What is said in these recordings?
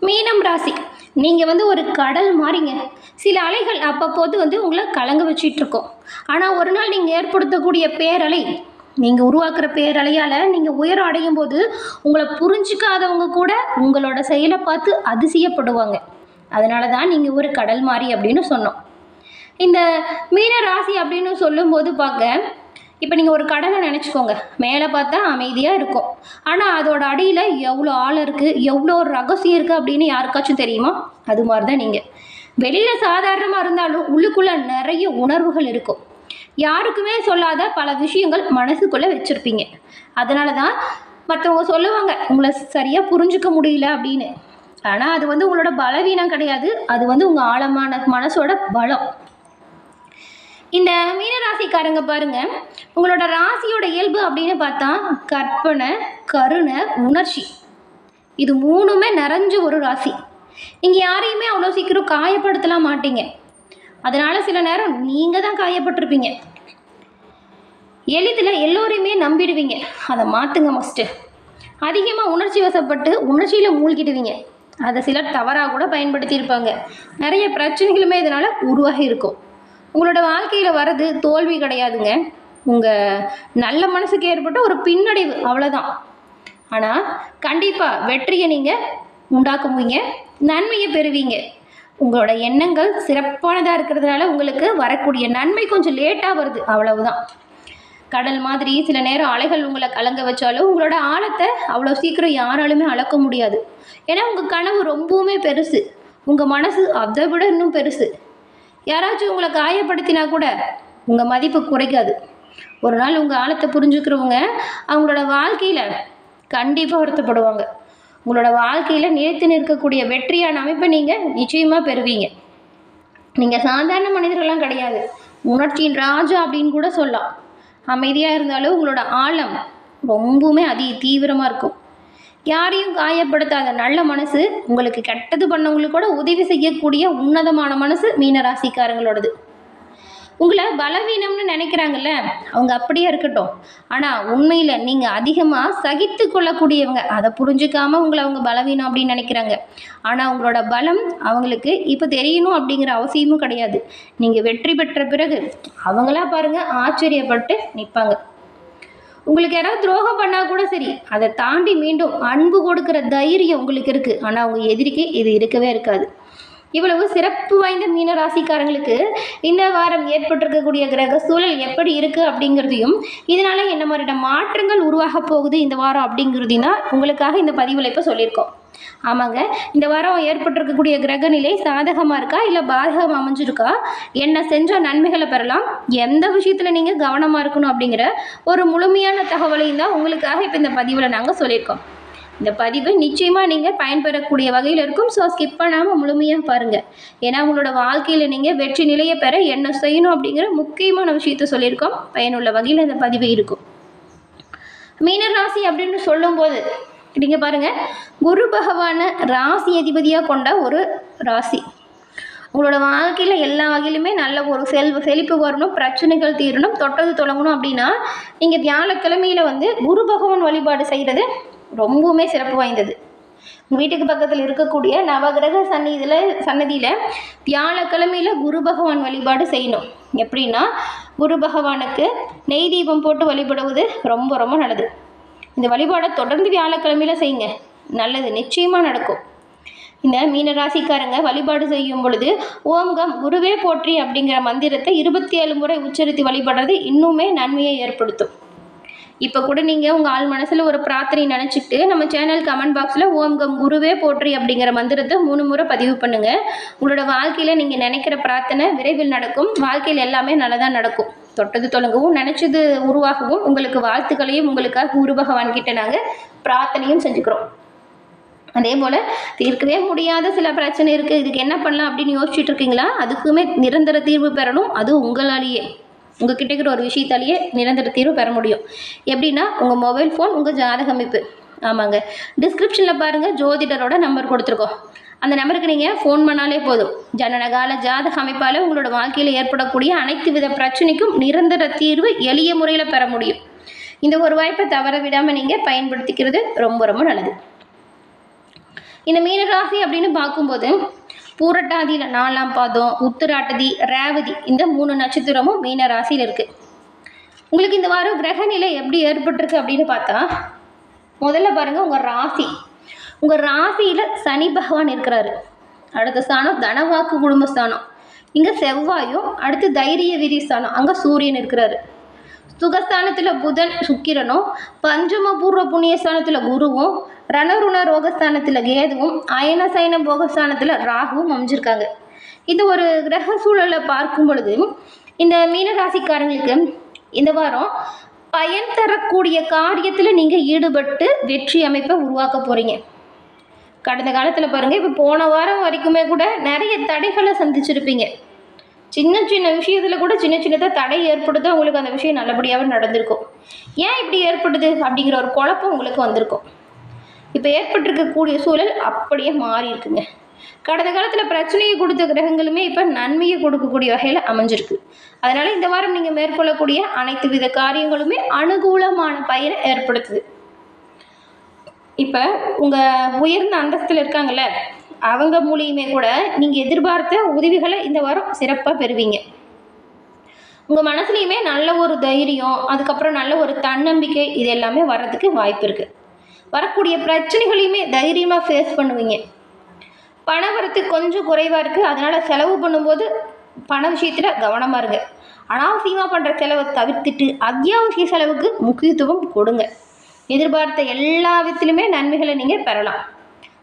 மீனம் ராசி, நீங்கள் ஒரு கடல் மாறிங்க. சில அலைகள் அப்பப்போது உங்களை கலங்க வச்சிட்டு இருக்கோம். ஆனால் ஒரு நாள் நீங்கள் ஏற்படுத்தக்கூடிய பேரலை, நீங்கள் உருவாக்குற பேரலையால் நீங்கள் உயரம் அடையும் போது உங்களை புரிஞ்சிக்காதவங்க கூட உங்களோட செயலை பார்த்து அதிசயப்படுவாங்க. அதனால தான் நீங்கள் ஒரு கடல் மாறி அப்படின்னு சொன்னோம். இந்த மீன ராசி அப்படின்னு சொல்லும்போது பார்க்க, இப்போ நீங்கள் ஒரு கடலை நினச்சிக்கோங்க. மேலே பார்த்தா அமைதியாக இருக்கும், ஆனால் அதோட அடியில் எவ்வளோ ஆழம் இருக்குது, எவ்வளோ ஒரு ரகசியம் இருக்குது அப்படின்னு யாருக்காச்சும் தெரியுமா? அது மாதிரி தான் நீங்கள். வெளியில் சாதாரணமாக இருந்தாலும் உள்ளுக்குள்ளே நிறைய உணர்வுகள் இருக்கும். யாருக்குமே சொல்லாத பல விஷயங்கள் மனசுக்குள்ளே வச்சுருப்பீங்க. அதனால தான் மற்றவங்க சொல்லுவாங்க உங்களை சரியாக புரிஞ்சுக்க முடியல அப்படின்னு. ஆனால் அது உங்களோட பலவீனம் கிடையாது, அது உங்கள் ஆழமான மனசோட பலம். இந்த மீனராசிக்காரங்க பாருங்க, உங்களோட ராசியோட இயல்பு அப்படின்னு பார்த்தா கற்பனை, கருணை, உணர்ச்சி, இது மூணுமே நிறைஞ்ச ஒரு ராசி. நீங்கள் யாரையுமே அவ்வளோ சீக்கிரம் காயப்படுத்தலாம் மாட்டீங்க. அதனால சில நேரம் நீங்கள் தான் காயப்பட்டிருப்பீங்க. எளிதில் எல்லோரையுமே நம்பிடுவீங்க. அதை மாற்றுங்க மஸ்ட்டு. அதிகமாக உணர்ச்சி வசப்பட்டு உணர்ச்சியில் மூழ்கிடுவீங்க. அதை சிலர் தவறாக கூட பயன்படுத்தியிருப்பாங்க. நிறைய பிரச்சனைகளுமே இதனால் உருவாகி இருக்கும். உங்களோட வாழ்க்கையில் வர்றது தோல்வி கிடையாதுங்க, உங்கள் நல்ல மனசுக்கு ஏற்பட்ட ஒரு பின்னடைவு, அவ்வளோதான். ஆனால் கண்டிப்பாக வெற்றியை நீங்கள் உண்டாக்குவீங்க, நன்மையை பெறுவீங்க. உங்களோட எண்ணங்கள் சிறப்பானதாக இருக்கிறதுனால உங்களுக்கு வரக்கூடிய நன்மை கொஞ்சம் லேட்டாக வருது, அவ்வளவுதான். கடல் மாதிரி சில நேரம் அலைகள் உங்களை கலங்க வச்சாலும் உங்களோட ஆழத்தை அவ்வளோ சீக்கிரம் யாராலுமே அளக்க முடியாது. ஏன்னா உங்கள் கனவு ரொம்பவுமே பெருசு, உங்கள் மனசு அதை விட இன்னும் பெருசு. யாராச்சும் உங்களை காயப்படுத்தினா கூட உங்கள் மதிப்பு குறைக்காது. ஒரு நாள் உங்கள் ஆழத்தை புரிஞ்சுக்கிறவங்க அவங்களோட வாழ்க்கையில் கண்டிப்பாக வருத்தப்படுவாங்க. உங்களோட வாழ்க்கையில் நிலைத்து நிற்கக்கூடிய வெற்றியான அமைப்பை நீங்கள் நிச்சயமாக பெறுவீங்க. நீங்கள் சாதாரண மனிதர்கள்லாம் கிடையாது, உணர்ச்சியின் ராஜா அப்படின்னு கூட சொல்லலாம். அமைதியாக இருந்தாலும் உங்களோட ஆழம் ரொம்பவுமே தீவிரமாக இருக்கும். யாரையும் காயப்படுத்தாத நல்ல மனசு, உங்களுக்கு கெட்டது பண்ணவங்களுக்கு கூட உதவி செய்யக்கூடிய உன்னதமான மனசு மீனராசிக்காரங்களோடது. உங்களை பலவீனம்னு நினைக்கிறாங்கல்ல, அவங்க அப்படியே இருக்கட்டும். ஆனால் உண்மையில் நீங்கள் அதிகமாக சகித்து கொள்ளக்கூடியவங்க. அதை புரிஞ்சுக்காமல் உங்களை அவங்க பலவீனம் அப்படின்னு நினைக்கிறாங்க. ஆனால் உங்களோட பலம் அவங்களுக்கு இப்போ தெரியணும் அப்படிங்கிற அவசியமும் கிடையாது. நீங்கள் வெற்றி பெற்ற பிறகு அவங்களா பாருங்கள் ஆச்சரியப்பட்டு நிற்பாங்க. உங்களுக்கு யாராவது துரோகம் பண்ணால் கூட சரி, அதை தாண்டி மீண்டும் அன்பு கொடுக்குற தைரியம் உங்களுக்கு இருக்குது. ஆனால் அவங்க எதிரிக்கு இது இருக்கவே இருக்காது. இவ்வளவு சிறப்பு வாய்ந்த மீன ராசிக்காரங்களுக்கு இந்த வாரம் ஏற்பட்டிருக்கக்கூடிய கிரக சூழல் எப்படி இருக்குது அப்படிங்கிறதையும், இதனால் என்ன மாதிரியான மாற்றங்கள் உருவாக போகுது இந்த வாரம் அப்படிங்கிறதையும் தான் உங்களுக்காக இந்த பதிவில் இப்போ சொல்லியிருக்கோம். ஆமாங்க, இந்த வாரம் ஏற்பட்டிருக்கக்கூடிய கிரக நிலை சாதகமாக இருக்கா இல்லை பாதகமாக அமைஞ்சிருக்கா, என்ன செஞ்சால் நன்மைகளை பெறலாம், எந்த விஷயத்தில் நீங்கள் கவனமாக இருக்கணும் அப்படிங்கிற ஒரு முழுமையான தகவலையும் தான் உங்களுக்காக இப்போ இந்த பதிவில் நாங்கள் சொல்லியிருக்கோம். இந்த பதிவு நிச்சயமாக நீங்கள் பயன்பெறக்கூடிய வகையில் இருக்கும். ஸோ ஸ்கிப் பண்ணாமல் முழுமையாக பாருங்கள். ஏன்னா உங்களோட வாழ்க்கையில் நீங்கள் வெற்றி நிலையை பெற என்ன செய்யணும் அப்படிங்கிற முக்கியமான விஷயத்த சொல்லியிருக்கோம். பயனுள்ள வகையில் இந்த பதிவு இருக்கும். மீனராசி அப்படின்னு சொல்லும்போது நீங்கள் பாருங்கள், குரு பகவான ராசி அதிபதியாக கொண்ட ஒரு ராசி. உங்களோட வாழ்க்கையில் எல்லா வகையிலுமே நல்ல ஒரு செழிப்பு வரணும், பிரச்சனைகள் தீரணும், தொட்டது தொடங்கணும் அப்படின்னா நீங்கள் வியாழக்கிழமையில் குரு பகவான் வழிபாடு செய்கிறது ரொம்பவுமே சிறப்பு வாய்ந்தது. வீட்டுக்கு பக்கத்தில் இருக்கக்கூடிய நவகிரக சன்னதியில் வியாழக்கிழமையில் குரு பகவான் வழிபாடு செய்யணும். எப்படின்னா குரு பகவானுக்கு நெய் தீபம் போட்டு வழிபடுவது ரொம்ப ரொம்ப நல்லது. இந்த வழிபாடை தொடர்ந்து வியாழக்கிழமையில் செய்யுங்க, நல்லது நிச்சயமாக நடக்கும். இந்த மீனராசிக்காரங்க வழிபாடு செய்யும் பொழுது ஓம் கம் குருவே போற்றி அப்படிங்கிற மந்திரத்தை 27 முறை உச்சரித்து வழிபடுறது இன்னுமே நன்மையை ஏற்படுத்தும். இப்போ கூட நீங்கள் உங்கள் ஆள் மனசில் ஒரு பிரார்த்தனை நினச்சிக்கிட்டு நம்ம சேனல் கமெண்ட் பாக்ஸில் ஓம் கம் குருவே போற்றி அப்படிங்கிற மந்திரத்தை 3 முறை பதிவு பண்ணுங்கள். உங்களோட வாழ்க்கையில் நீங்கள் நினைக்கிற பிரார்த்தனை விரைவில் நடக்கும். வாழ்க்கையில் எல்லாமே நல்லதாக நடக்கும். தொட்டது தொடங்கவும் நினச்சது உருவாகவும் உங்களுக்கு வாழ்த்துக்களையும் உங்களுக்காக குரு பகவான் கிட்ட நாங்கள் பிரார்த்தனையும் செஞ்சுக்கிறோம். அதே போல் தீர்க்கவே முடியாத சில பிரச்சனை இருக்குது, இதுக்கு என்ன பண்ணலாம் அப்படின்னு யோசிச்சுட்டு இருக்கீங்களா? அதுக்குமே நிரந்தர தீர்வு பெறணும். அது உங்களாலேயே, உங்கள் கிட்டக்கிற ஒரு விஷயத்தாலேயே நிரந்தர தீர்வு பெற முடியும். எப்படின்னா உங்கள் மொபைல் ஃபோன், உங்கள் ஜாதக அமைப்பு. ஆமாங்க, டிஸ்கிரிப்ஷனில் பாருங்கள், ஜோதிடரோட நம்பர் கொடுத்துருக்கோம். அந்த நம்பருக்கு நீங்கள் ஃபோன் பண்ணாலே போதும். ஜனனகால ஜாதக அமைப்பால் உங்களோட வாழ்க்கையில் ஏற்படக்கூடிய அனைத்து வித பிரச்சனைக்கும் நிரந்தர தீர்வு எளிய முறையில் பெற முடியும். இந்த ஒரு வாய்ப்பை தவற விடாமல் நீங்கள் பயன்படுத்திக்கிறது ரொம்ப ரொம்ப நல்லது. இந்த மீன ராசி அப்படின்னு பார்க்கும்போது பூரட்டாதியில் 4ஆம் பாதம், உத்திராட்டதி, ரேவதி இந்த 3 நட்சத்திரமும் மீன ராசியில் இருக்குது. உங்களுக்கு இந்த வாரம் கிரகநிலை எப்படி ஏற்பட்டிருக்கு அப்படின்னு பார்த்தா, முதல்ல பாருங்கள் உங்கள் ராசியில் சனி பகவான் இருக்கிறாரு. அடுத்த ஸ்தானம் தனவாக்கு குடும்பஸ்தானம், இங்கே செவ்வாயும், அடுத்து தைரிய வீரியஸ்தானம், அங்கே சூரியன் இருக்கிறாரு. சுகஸ்தானத்தில் புதன் சுக்கிரனும், பஞ்சமபூர்வ புண்ணியஸ்தானத்தில் குருவும், ரணருண ரோகஸ்தானத்தில் கேதுவும், அயன சயன போகஸ்தானத்தில் ராகுவும் அமைஞ்சிருக்காங்க. இந்த ஒரு கிரக சூழலை பார்க்கும் பொழுது இந்த மீனராசிக்காரங்களுக்கு இந்த வாரம் பயன் தரக்கூடிய காரியத்தில் நீங்கள் ஈடுபட்டு வெற்றி அமைப்பை உருவாக்க போகிறீங்க. கடந்த காலத்தில் பாருங்கள், இப்போ போன வாரம் வரைக்குமே கூட நிறைய தடைகளை சந்திச்சிருப்பீங்க. சின்ன சின்ன விஷயத்தில் கூட சின்னதாக தடை ஏற்படுத்த உங்களுக்கு அந்த விஷயம் நல்லபடியாகவே நடந்திருக்கும். ஏன் இப்படி ஏற்படுது அப்படிங்கிற ஒரு குழப்பம் உங்களுக்கு வந்திருக்கும். இப்போ ஏற்பட்டிருக்கக்கூடிய சூழல் அப்படியே மாறி இருக்குங்க. கடந்த காலத்தில் பிரச்சனையை கொடுத்த கிரகங்களுமே இப்போ நன்மையை கொடுக்கக்கூடிய வகையில் அமைஞ்சிருக்கு. அதனால் இந்த வாரம் நீங்கள் மேற்கொள்ளக்கூடிய அனைத்து வித காரியங்களுமே அனுகூலமான பயனை ஏற்படுத்துது. இப்போ உங்கள் உயர்ந்த அந்தஸ்தில் இருக்காங்கள்ல, அவங்க மூலியமே கூட நீங்கள் எதிர்பார்த்த உதவிகளை இந்த வாரம் சிறப்பாக பெறுவீங்க. உங்கள் மனசுலையுமே நல்ல ஒரு தைரியம், அதுக்கப்புறம் நல்ல ஒரு தன்னம்பிக்கை, இது எல்லாமே வர்றதுக்கு வாய்ப்பு இருக்குது. வரக்கூடிய பிரச்சனைகளையுமே தைரியமாக ஃபேஸ் பண்ணுவீங்க. பண வரத்து கொஞ்சம் குறைவாக இருக்குது, அதனால் செலவு பண்ணும்போது பண விஷயத்தில் கவனமாக இருங்க. அனாவசியமாக பண்ணுற செலவை தவிர்த்துட்டு அத்தியாவசிய செலவுக்கு முக்கியத்துவம் கொடுங்க. எதிர்பார்த்த எல்லா விதத்திலுமே நன்மைகளை நீங்கள் பெறலாம்.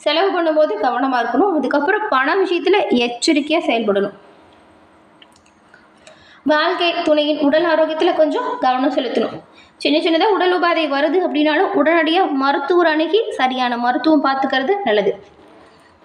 செலவு பண்ணும்போது கவனமாக இருக்கணும். அதுக்கப்புறம் பண விஷயத்தில் எச்சரிக்கையாக செயல்படணும். வாழ்க்கை துணையின் உடல் ஆரோக்கியத்தில் கொஞ்சம் கவனம் செலுத்தணும். சின்னதாக உடல் உபாதை வருது அப்படின்னாலும் உடனடியாக மருத்துவர் அணுகி சரியான மருத்துவம் பார்த்துக்கிறது நல்லது.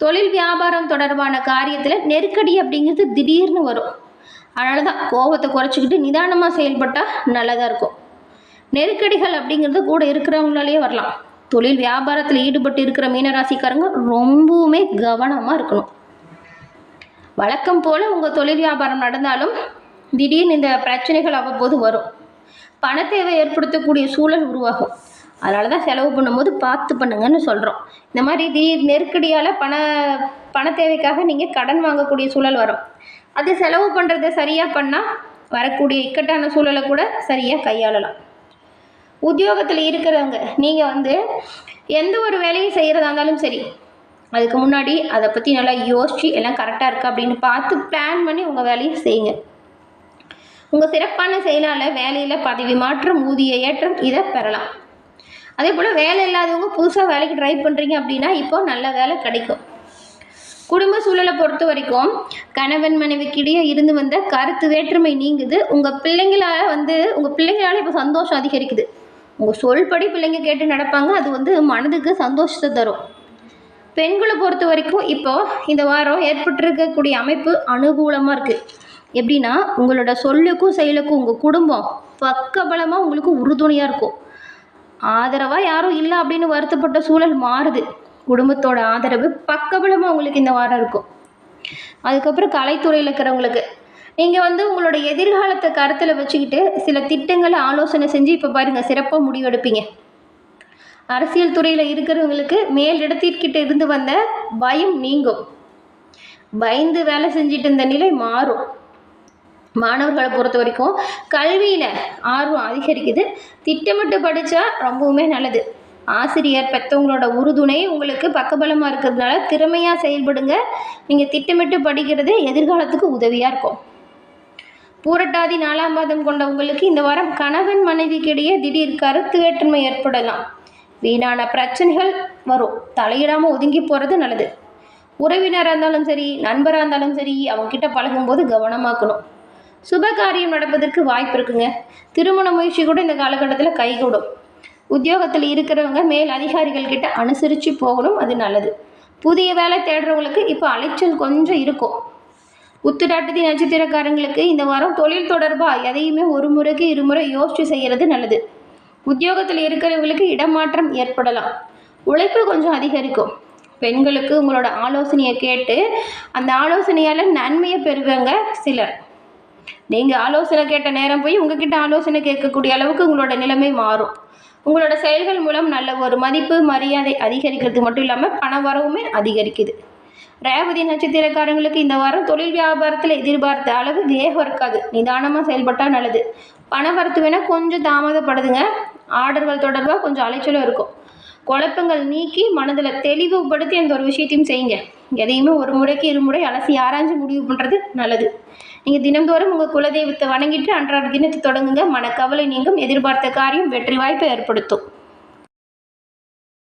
தொழில் வியாபாரம் தொடர்பான காரியத்தில் நெருக்கடி அப்படிங்கிறது திடீர்னு வரும். அதனால தான் கோபத்தை குறைச்சிக்கிட்டு நிதானமாக செயல்பட்டால் நல்லதாக இருக்கும். நெருக்கடிகள் அப்படிங்கிறது கூட இருக்கிறவங்களாலேயே வரலாம். தொழில் வியாபாரத்தில் ஈடுபட்டு இருக்கிற மீனராசிக்காரங்க ரொம்பவுமே கவனமாக இருக்கணும். வழக்கம் போல் உங்கள் தொழில் வியாபாரம் நடந்தாலும் திடீர்னு இந்த பிரச்சனைகள் அவ்வப்போது வரும். பண தேவை ஏற்படுத்தக்கூடிய சூழல் உருவாகும். அதனால தான் செலவு பண்ணும்போது பார்த்து பண்ணுங்கன்னு சொல்கிறோம். இந்த மாதிரி திடீர் நெருக்கடியால் பண தேவைக்காக நீங்கள் கடன் வாங்கக்கூடிய சூழல் வரும். அது செலவு பண்ணுறதை சரியாக பண்ணால் வரக்கூடிய இக்கட்டான சூழலை கூட சரியாக கையாளலாம். உத்தியோகத்தில் இருக்கிறவங்க நீங்கள் எந்த ஒரு வேலையை செய்கிறதா இருந்தாலும் சரி, அதுக்கு முன்னாடி அதை பற்றி நல்லா யோசித்து எல்லாம் கரெக்டாக இருக்கா அப்படின்னு பார்த்து பிளான் பண்ணி உங்கள் வேலையை செய்யுங்க. உங்கள் சிறப்பான செயலால் வேலையில் பதவி மாற்றம், ஊதிய ஏற்றம் இதை பெறலாம். அதே போல் வேலை இல்லாதவங்க புதுசாக வேலைக்கு ட்ரை பண்ணுறீங்க அப்படின்னா இப்போது நல்ல வேலை கிடைக்கும். குடும்ப சூழலை பொறுத்த வரைக்கும் கணவன் மனைவிக்கிடையே இருந்து வந்த கருத்து வேற்றுமை நீங்குது. உங்கள் பிள்ளைங்களால் இப்போ சந்தோஷம் அதிகரிக்குது. உங்கள் சொல்படி பிள்ளைங்க கேட்டு நடப்பாங்க. அது மனதுக்கு சந்தோஷத்தை தரும். பெண்களை பொறுத்த வரைக்கும் இப்போது இந்த வாரம் ஏற்பட்டிருக்கக்கூடிய அமைப்பு அனுகூலமாக இருக்குது. எப்படின்னா, உங்களோட சொல்லுக்கும் செயலுக்கும் உங்கள் குடும்பம் பக்கபலமாக உங்களுக்கு உறுதுணையாக இருக்கும். ஆதரவாக யாரும் இல்லை அப்படின்னு வருத்தப்பட்ட சூழல் மாறுது. குடும்பத்தோட ஆதரவு பக்கபலமாக உங்களுக்கு இந்த வாரம் இருக்கும். அதுக்கப்புறம் கலைத்துறையில் இருக்கிறவங்களுக்கு நீங்கள் உங்களோட எதிர்காலத்தை கருத்தில் வச்சுக்கிட்டு சில திட்டங்களை ஆலோசனை செஞ்சு இப்போ பாருங்கள் சிறப்பாக முடிவெடுப்பீங்க. அரசியல் துறையில் இருக்கிறவங்களுக்கு மேலிடத்திற்கிட்ட இருந்து வந்த பயம் நீங்கும். பயந்து வேலை செஞ்சுட்டு இருந்த நிலை மாறும். மாணவர்களை பொறுத்த வரைக்கும் கல்வியில் ஆர்வம் அதிகரிக்குது. திட்டமிட்டு படித்தா ரொம்பவுமே நல்லது. ஆசிரியர் பெற்றவங்களோட உறுதுணை உங்களுக்கு பக்கபலமாக இருக்கிறதுனால திறமையாக செயல்படுங்க. நீங்கள் திட்டமிட்டு படிக்கிறது எதிர்காலத்துக்கு உதவியாக இருக்கும். பூரட்டாதி 4ஆம் பாதம் கொண்ட உங்களுக்கு இந்த வாரம் கணவன் மனைவிக்கிடையே திடீர் கருத்து வேற்றுமை ஏற்படலாம். வீணான பிரச்சனைகள் வரும். தலையிடாமல் ஒதுங்கி போகிறது நல்லது. உறவினராக இருந்தாலும் சரி, நண்பராக இருந்தாலும் சரி, அவங்கக்கிட்ட பழகும்போது கவனமாக்கணும். சுப காரியம் நடப்பதற்கு வாய்ப்பு இருக்குங்க. திருமண முயற்சி கூட இந்த காலகட்டத்தில் கைகூடும். உத்தியோகத்தில் இருக்கிறவங்க மேல் அதிகாரிகள் கிட்ட அனுசரித்து போகணும், அது நல்லது. புதிய வேலை தேடுறவங்களுக்கு இப்போ அலைச்சல் கொஞ்சம் இருக்கும். உத்திராட்டதி நட்சத்திரக்காரங்களுக்கு இந்த வாரம் தொழில் தொடர்பாக எதையுமே ஒரு முறைக்கு இருமுறை யோசித்து செய்கிறது நல்லது. உத்தியோகத்தில் இருக்கிறவங்களுக்கு இடமாற்றம் ஏற்படலாம். உழைப்பு கொஞ்சம் அதிகரிக்கும். பெண்களுக்கு உங்களோட ஆலோசனையை கேட்டு அந்த ஆலோசனையால் நன்மையை பெறுவாங்க சிலர். நீங்கள் ஆலோசனை கேட்ட நேரம் போய் உங்ககிட்ட ஆலோசனை கேட்கக்கூடிய அளவுக்கு உங்களோட நிலைமை மாறும். உங்களோட செயல்கள் மூலம் நல்ல ஒரு மதிப்பு மரியாதை அதிகரிக்கிறது மட்டும் இல்லாமல் பண வரவுமே அதிகரிக்குது. ரேவதி நட்சத்திரக்காரங்களுக்கு இந்த வாரம் தொழில் வியாபாரத்தில் எதிர்பார்த்த அளவு வேகம் இருக்காது. நிதானமாக செயல்பட்டால் நல்லது. பண வரத்து வேணால் கொஞ்சம் தாமதப்படுதுங்க. ஆர்டர்கள் தொடர்பாக கொஞ்சம் அலைச்சலும் இருக்கும். குழப்பங்கள் நீக்கி மனதில் தெளிவுபடுத்தி அந்த ஒரு விஷயத்தையும் செய்யுங்க. எதையுமே ஒரு முறைக்கு இருமுறை அலசி ஆராய்ஞ்சு முடிவு பண்ணுறது நல்லது. நீங்கள் தினந்தோறும் உங்கள் குலதெய்வத்தை வணங்கிட்டு அன்றாட தினத்தை தொடங்குங்க. மனக்கவலை நீங்கும். எதிர்பார்த்த காரியம் வெற்றி வாய்ப்பை ஏற்படுத்தும்.